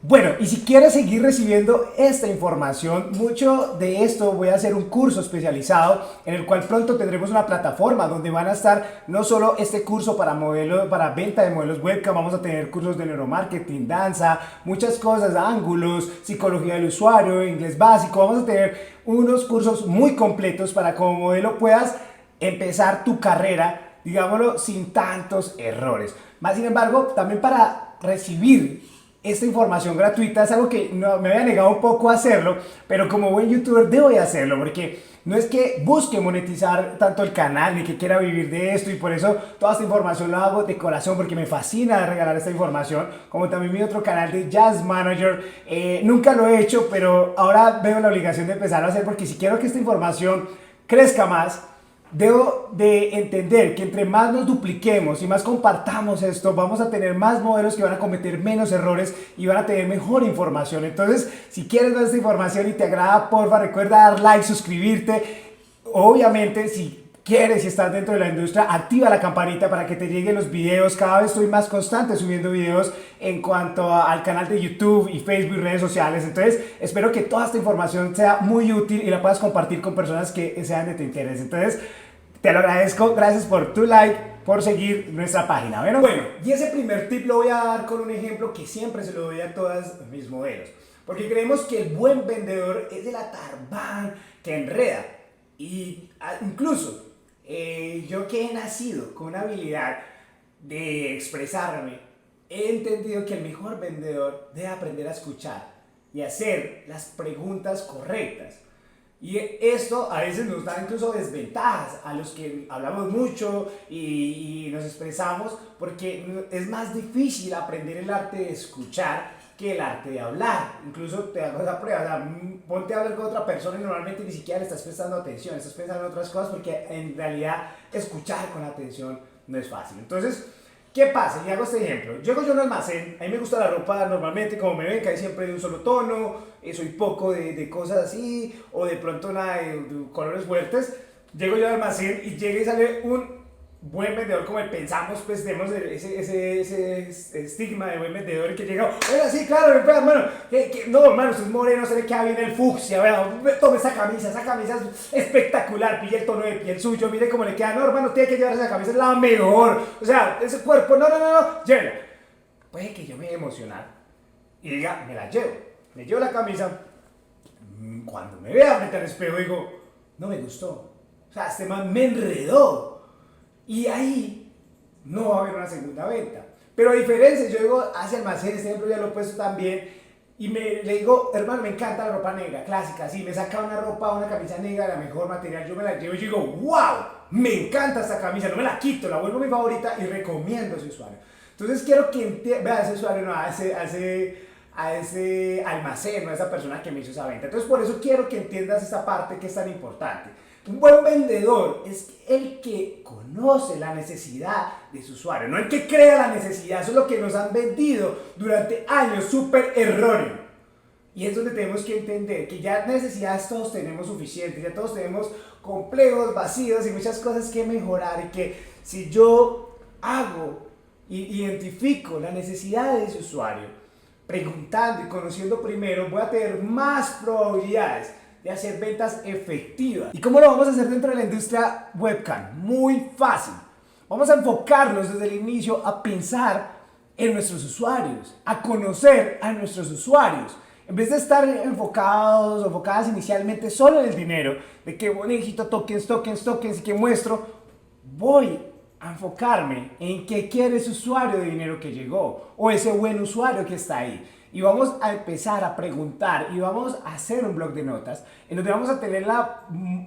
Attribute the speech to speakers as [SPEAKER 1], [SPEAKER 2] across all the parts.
[SPEAKER 1] Bueno, y si quieres seguir recibiendo esta información, mucho de esto voy a hacer un curso especializado en el cual pronto tendremos una plataforma donde van a estar no solo este curso para modelos, para venta de modelos webcam, vamos a tener cursos de neuromarketing, danza, muchas cosas, ángulos, psicología del usuario, inglés básico, vamos a tener unos cursos muy completos para como modelo puedas empezar tu carrera, digámoslo, sin tantos errores. Más sin embargo, también para recibir esta información gratuita es algo que no, me había negado un poco a hacerlo, pero como buen youtuber debo de hacerlo porque no es que busque monetizar tanto el canal ni que quiera vivir de esto y por eso toda esta información la hago de corazón porque me fascina regalar esta información, como también mi otro canal de Jazz Manager. Nunca lo he hecho, pero ahora veo la obligación de empezar a hacer porque si quiero que esta información crezca más, debo de entender que entre más nos dupliquemos y más compartamos esto, vamos a tener más modelos que van a cometer menos errores y van a tener mejor información. Entonces, si quieres ver esta información y te agrada, porfa, recuerda dar like, suscribirte. Obviamente, si quieres y estás dentro de la industria, activa la campanita para que te lleguen los videos. Cada vez estoy más constante subiendo videos en cuanto al canal de YouTube y Facebook y redes sociales. Entonces, espero que toda esta información sea muy útil y la puedas compartir con personas que sean de tu interés. Entonces, te lo agradezco, gracias por tu like, por seguir nuestra página. Bueno, y ese primer tip lo voy a dar con un ejemplo que siempre se lo doy a todas mis modelos. Porque creemos que el buen vendedor es el atarbán que enreda. Y incluso yo que he nacido con una habilidad de expresarme, he entendido que el mejor vendedor debe aprender a escuchar y hacer las preguntas correctas. Y esto a veces nos da incluso desventajas a los que hablamos mucho y nos expresamos porque es más difícil aprender el arte de escuchar que el arte de hablar. Incluso te hago esa prueba, o sea, ponte a hablar con otra persona y normalmente ni siquiera le estás prestando atención, estás pensando en otras cosas porque en realidad escuchar con atención no es fácil. Entonces, ¿qué pasa? Y hago este ejemplo. Llego yo a un almacén, a mí me gusta la ropa normalmente, como me ven, que hay siempre de un solo tono, soy poco de cosas así, o de pronto nada de colores fuertes. Llego yo al almacén y llega y sale un buen vendedor como el pensamos, pues tenemos ese estigma de buen vendedor que llega, oiga, sí, claro, hermano, no, hermano, usted es moreno, se le queda bien el fucsia, tome esa camisa es espectacular, pille el tono de piel suyo, mire cómo le queda, no, hermano, tiene que llevar esa camisa, es la mejor, o sea, ese cuerpo, no, llévela. Puede que yo me emocionar y diga, me llevo la camisa, cuando me vea frente al espejo digo, no me gustó, o sea, este man me enredó. Y ahí no va a haber una segunda venta. Pero a diferencia, yo digo hacia almacén, este ejemplo ya lo he puesto también, y le digo, hermano, me encanta la ropa negra, clásica, sí, me saca una ropa, una camisa negra, la mejor material, yo me la llevo y digo, wow, me encanta esta camisa, no me la quito, la vuelvo mi favorita y recomiendo a ese usuario. Entonces quiero que vea a ese usuario, no, a ese almacén, a esa persona que me hizo esa venta. Entonces por eso quiero que entiendas esta parte que es tan importante. Un buen vendedor es el que conoce la necesidad de su usuario, no el que crea la necesidad. Eso es lo que nos han vendido durante años, súper erróneo. Y es donde tenemos que entender que ya necesidades todos tenemos suficientes, ya todos tenemos complejos, vacíos y muchas cosas que mejorar. Y que si yo hago y identifico la necesidad de ese usuario, preguntando y conociendo primero, voy a tener más probabilidades de hacer ventas efectivas. ¿Y cómo lo vamos a hacer dentro de la industria webcam? Muy fácil. Vamos a enfocarnos desde el inicio a pensar en nuestros usuarios, a conocer a nuestros usuarios. En vez de estar enfocados o enfocadas inicialmente solo en el dinero, de que bueno, necesito tokens y que muestro, voy a enfocarme en qué quiere ese usuario de dinero que llegó o ese buen usuario que está ahí. Y vamos a empezar a preguntar y vamos a hacer un blog de notas en donde vamos a tener la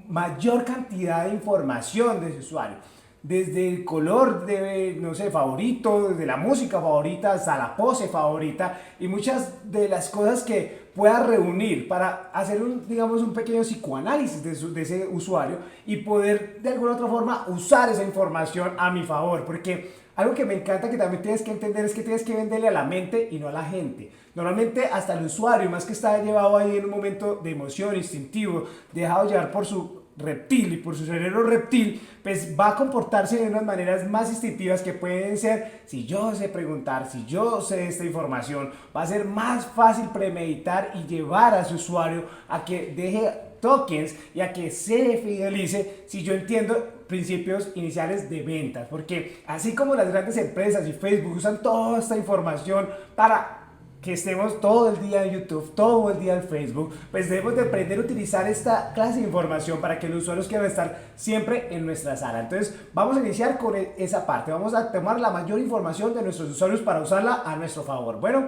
[SPEAKER 1] mayor cantidad de información de ese usuario. Desde el color de, no sé, favorito, desde la música favorita hasta la pose favorita y muchas de las cosas que pueda reunir para hacer digamos, un pequeño psicoanálisis de ese usuario y poder de alguna otra forma usar esa información a mi favor. Porque algo que me encanta que también tienes que entender es que tienes que venderle a la mente y no a la gente. Normalmente hasta el usuario, más que está llevado ahí en un momento de emoción, instintivo, dejado llevar por su reptil y por su cerebro reptil, pues va a comportarse de unas maneras más instintivas que pueden ser, si yo sé preguntar, si yo sé esta información, va a ser más fácil premeditar y llevar a su usuario a que deje tokens y a que se fidelice si yo entiendo principios iniciales de ventas, porque así como las grandes empresas y Facebook usan toda esta información para que estemos todo el día en YouTube, todo el día en Facebook, pues debemos de aprender a utilizar esta clase de información para que los usuarios quieran estar siempre en nuestra sala. Entonces vamos a iniciar con esa parte, vamos a tomar la mayor información de nuestros usuarios para usarla a nuestro favor. Bueno,